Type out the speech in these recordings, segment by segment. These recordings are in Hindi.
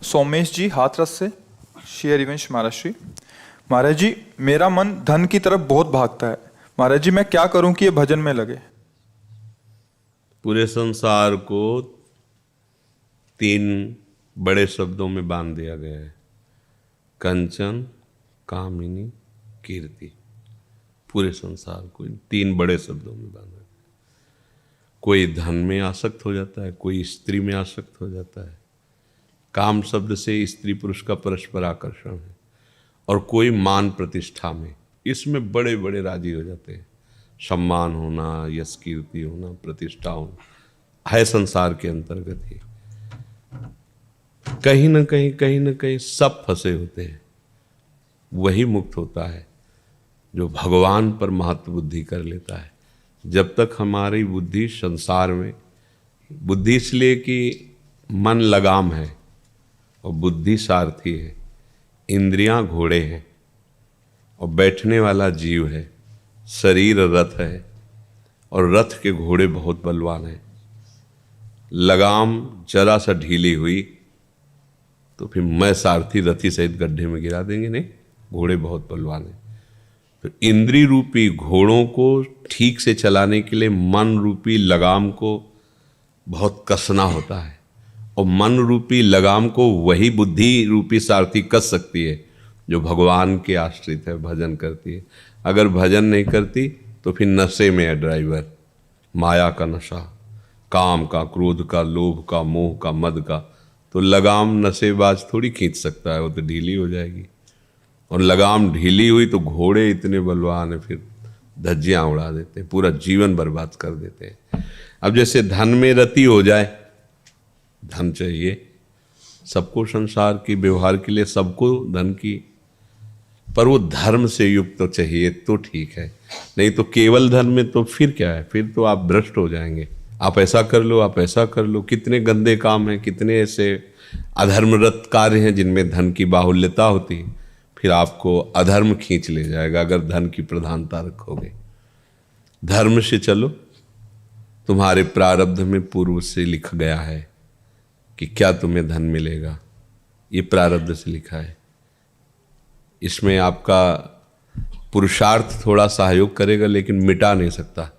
सोमेश जी हाथरस से, शेयर रिवंश महाराज। महाराज जी, मेरा मन धन की तरफ बहुत भागता है। महाराज जी, मैं क्या करूं कि ये भजन में लगे? पूरे संसार को 3 बड़े शब्दों में बांध दिया गया है: कंचन, कामिनी, कीर्ति। पूरे संसार को इन 3 बड़े शब्दों में बांधा गया। कोई धन में आसक्त हो जाता है, कोई स्त्री में आसक्त हो जाता है। काम शब्द से स्त्री पुरुष का परस्पर आकर्षण है। और कोई मान प्रतिष्ठा में, इसमें बड़े बड़े राजी हो जाते हैं। सम्मान होना, यश कीर्ति होना, प्रतिष्ठा होना है संसार के अंतर्गत ही। कहीं ना कहीं सब फंसे होते हैं। वही मुक्त होता है जो भगवान पर महत्व बुद्धि कर लेता है। जब तक हमारी बुद्धि संसार में, बुद्धि इसलिए कि मन लगाम है और बुद्धि सारथी है, इंद्रियां घोड़े हैं और बैठने वाला जीव है, शरीर रथ है और रथ के घोड़े बहुत बलवान हैं। लगाम जरा सा ढीली हुई तो फिर मैं सारथी रथी सहित गड्ढे में गिरा देंगे। नहीं, घोड़े बहुत बलवान हैं। तो इंद्रिय रूपी घोड़ों को ठीक से चलाने के लिए मन रूपी लगाम को बहुत कसना होता है। और मन रूपी लगाम को वही बुद्धि रूपी सारथी कस सकती है जो भगवान के आश्रित है, भजन करती है। अगर भजन नहीं करती तो फिर नशे में है ड्राइवर। माया का नशा, काम का, क्रोध का, लोभ का, मोह का, मद का। तो लगाम नशेबाज थोड़ी खींच सकता है, वो तो ढीली हो जाएगी। और लगाम ढीली हुई तो घोड़े इतने बलवान है, फिर धज्जियाँ उड़ा देते हैं, पूरा जीवन बर्बाद कर देते हैं। अब जैसे धन में रति हो जाए, धन चाहिए सबको, संसार की व्यवहार के लिए सबको धन की, पर वो धर्म से युक्त तो चाहिए तो ठीक है। नहीं तो केवल धन में तो फिर क्या है, फिर तो आप भ्रष्ट हो जाएंगे। आप ऐसा कर लो, आप ऐसा कर लो। कितने गंदे काम हैं, कितने ऐसे अधर्मरत कार्य हैं जिनमें धन की बाहुल्यता होती है। फिर आपको अधर्म खींच ले जाएगा अगर धन की प्रधानता रखोगे। धर्म से चलो। तुम्हारे प्रारब्ध में पूर्व से लिखा गया है कि क्या तुम्हें धन मिलेगा, ये प्रारब्ध से लिखा है। इसमें आपका पुरुषार्थ थोड़ा सहयोग करेगा लेकिन मिटा नहीं सकता।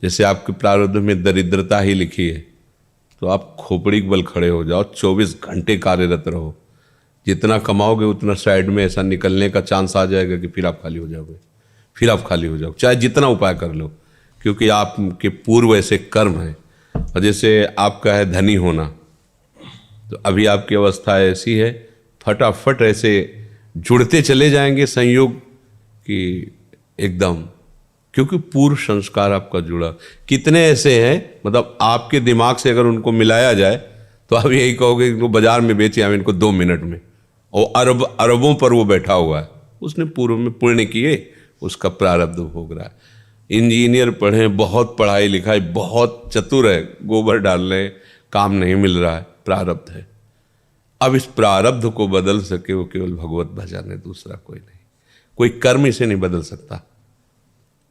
जैसे आपके प्रारब्ध में दरिद्रता ही लिखी है तो आप खोपड़ी के बल खड़े हो जाओ, 24 घंटे कार्यरत रहो। जितना कमाओगे उतना साइड में ऐसा निकलने का चांस आ जाएगा कि फिर आप खाली हो जाओगे, फिर आप खाली हो जाओ, चाहे जितना उपाय कर लो, क्योंकि आपके पूर्व ऐसे कर्म हैं। और जैसे आपका है धनी होना, तो अभी आपकी अवस्था ऐसी है, फटाफट ऐसे जुड़ते चले जाएंगे संयोग कि एकदम, क्योंकि पूर्व संस्कार आपका जुड़ा। कितने ऐसे हैं, मतलब आपके दिमाग से अगर उनको मिलाया जाए तो आप यही कहोगे इनको बाजार में बेचे हम इनको 2 मिनट में। और अरबों पर वो बैठा हुआ है, उसने पूर्व में पुण्य किए, उसका प्रारब्ध भोग रहा है। इंजीनियर पढ़े, बहुत पढ़ाई लिखाई, बहुत चतुर है, गोबर डाल रहे, काम नहीं मिल रहा है, प्रारब्ध है। अब इस प्रारब्ध को बदल सके वो केवल भगवत भजन है, दूसरा कोई नहीं। कोई कर्म इसे नहीं बदल सकता,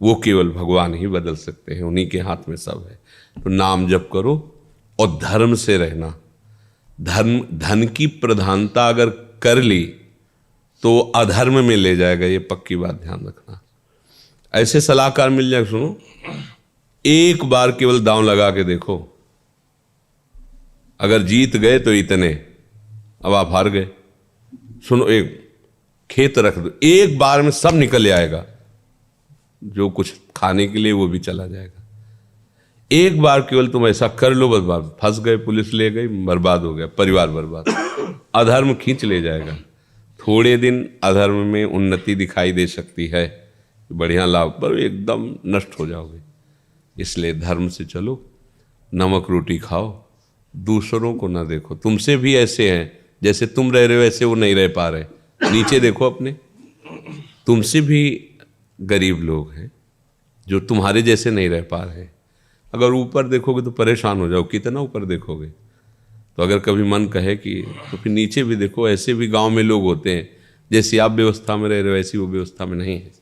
वो केवल भगवान ही बदल सकते हैं, उन्हीं के हाथ में सब है। तो नाम जप करो और धर्म से रहना। धन की प्रधानता अगर कर ली तो अधर्म में ले जाएगा, ये पक्की बात ध्यान रखना। ऐसे सलाहकार मिल जाए, सुनो, एक बार केवल दांव लगा के देखो, अगर जीत गए तो इतने, अब आप हार गए। सुनो, एक खेत रख दो, एक बार में सब निकल आएगा, जो कुछ खाने के लिए वो भी चला जाएगा। एक बार केवल तुम ऐसा कर लो, बस फंस गए, पुलिस ले गई, बर्बाद हो गया, परिवार बर्बाद। अधर्म खींच ले जाएगा। थोड़े दिन अधर्म में उन्नति दिखाई दे सकती है, बढ़िया लाभ, पर एकदम नष्ट हो जाओगे। इसलिए धर्म से चलो, नमक रोटी खाओ, दूसरों को ना देखो। तुमसे भी ऐसे हैं, जैसे तुम रह रहे हो ऐसे वो नहीं रह पा रहे। नीचे देखो अपने, तुमसे भी गरीब लोग हैं जो तुम्हारे जैसे नहीं रह पा रहे। अगर ऊपर देखोगे तो परेशान हो जाओ, कितना ऊपर देखोगे। तो अगर कभी मन कहे कि तो फिर नीचे भी देखो, ऐसे भी गांव में लोग होते हैं जैसी आप व्यवस्था में रह रहे हो ऐसी वो व्यवस्था में नहीं है।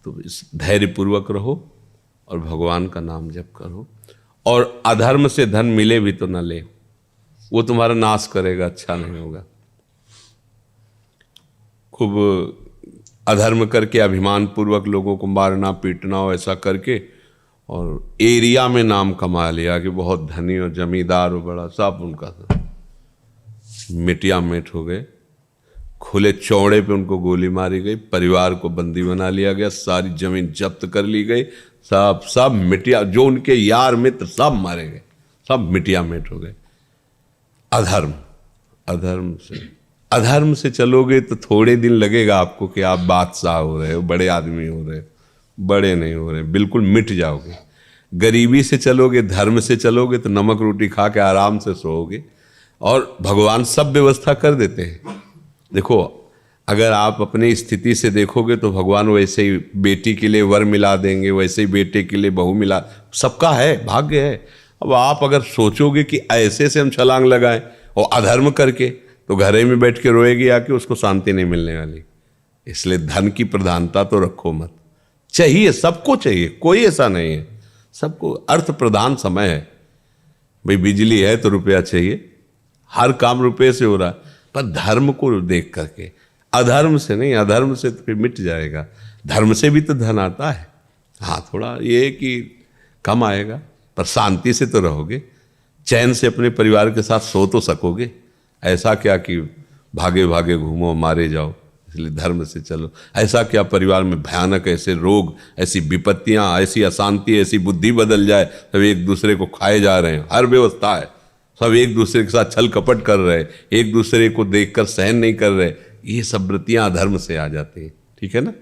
तो इस धैर्यपूर्वक रहो और भगवान का नाम जप करो। और अधर्म से धन मिले भी तो न ले, वो तुम्हारा नाश करेगा, अच्छा नहीं होगा। खूब अधर्म करके अभिमान पूर्वक लोगों को मारना पीटना और ऐसा करके और एरिया में नाम कमा लिया कि बहुत धनी और जमींदार और बड़ा, सब उनका मिटिया मिट हो गए। खुले चौड़े पे उनको गोली मारी गई, परिवार को बंदी बना लिया गया, सारी जमीन जब्त कर ली गई, सब मिटिया, जो उनके यार मित्र सब मारे गए, सब मिटिया मिट हो गए। अधर्म से चलोगे तो थोड़े दिन लगेगा आपको कि आप बादशाह हो रहे हो, बड़े आदमी हो रहे हो, बड़े नहीं हो रहे, बिल्कुल मिट जाओगे। गरीबी से चलोगे, धर्म से चलोगे तो नमक रोटी खा के आराम से सोओगे, और भगवान सब व्यवस्था कर देते हैं। देखो, अगर आप अपनी स्थिति से देखोगे तो भगवान वैसे ही बेटी के लिए वर मिला देंगे, वैसे ही बेटे के लिए बहू मिला, सबका है, भाग्य है। अब आप अगर सोचोगे कि ऐसे से हम छलांग लगाएं और अधर्म करके, तो घरे में बैठ के रोएगी आके, उसको शांति नहीं मिलने वाली। इसलिए धन की प्रधानता तो रखो मत। चाहिए, सबको चाहिए, कोई ऐसा नहीं है, सबको अर्थ प्रधान समय है। भाई बिजली है तो रुपया चाहिए, हर काम रुपये से हो रहा है, पर धर्म को देख करके, अधर्म से नहीं। अधर्म से तो फिर मिट जाएगा, धर्म से भी तो धन आता है। हाँ, थोड़ा ये कि कम आएगा, पर शांति से तो रहोगे, चैन से अपने परिवार के साथ सो तो सकोगे। ऐसा क्या कि भागे भागे घूमो, मारे जाओ। इसलिए धर्म से चलो। ऐसा क्या परिवार में भयानक ऐसे रोग, ऐसी विपत्तियां, ऐसी अशांति, ऐसी बुद्धि बदल जाए, सब एक दूसरे को खाए जा रहे हैं। हर व्यवस्था है, सब एक दूसरे के साथ छल कपट कर रहे हैं, एक दूसरे को देखकर सहन नहीं कर रहे। ये सब वृत्तियां अधर्म से आ जाती हैं। ठीक है ना।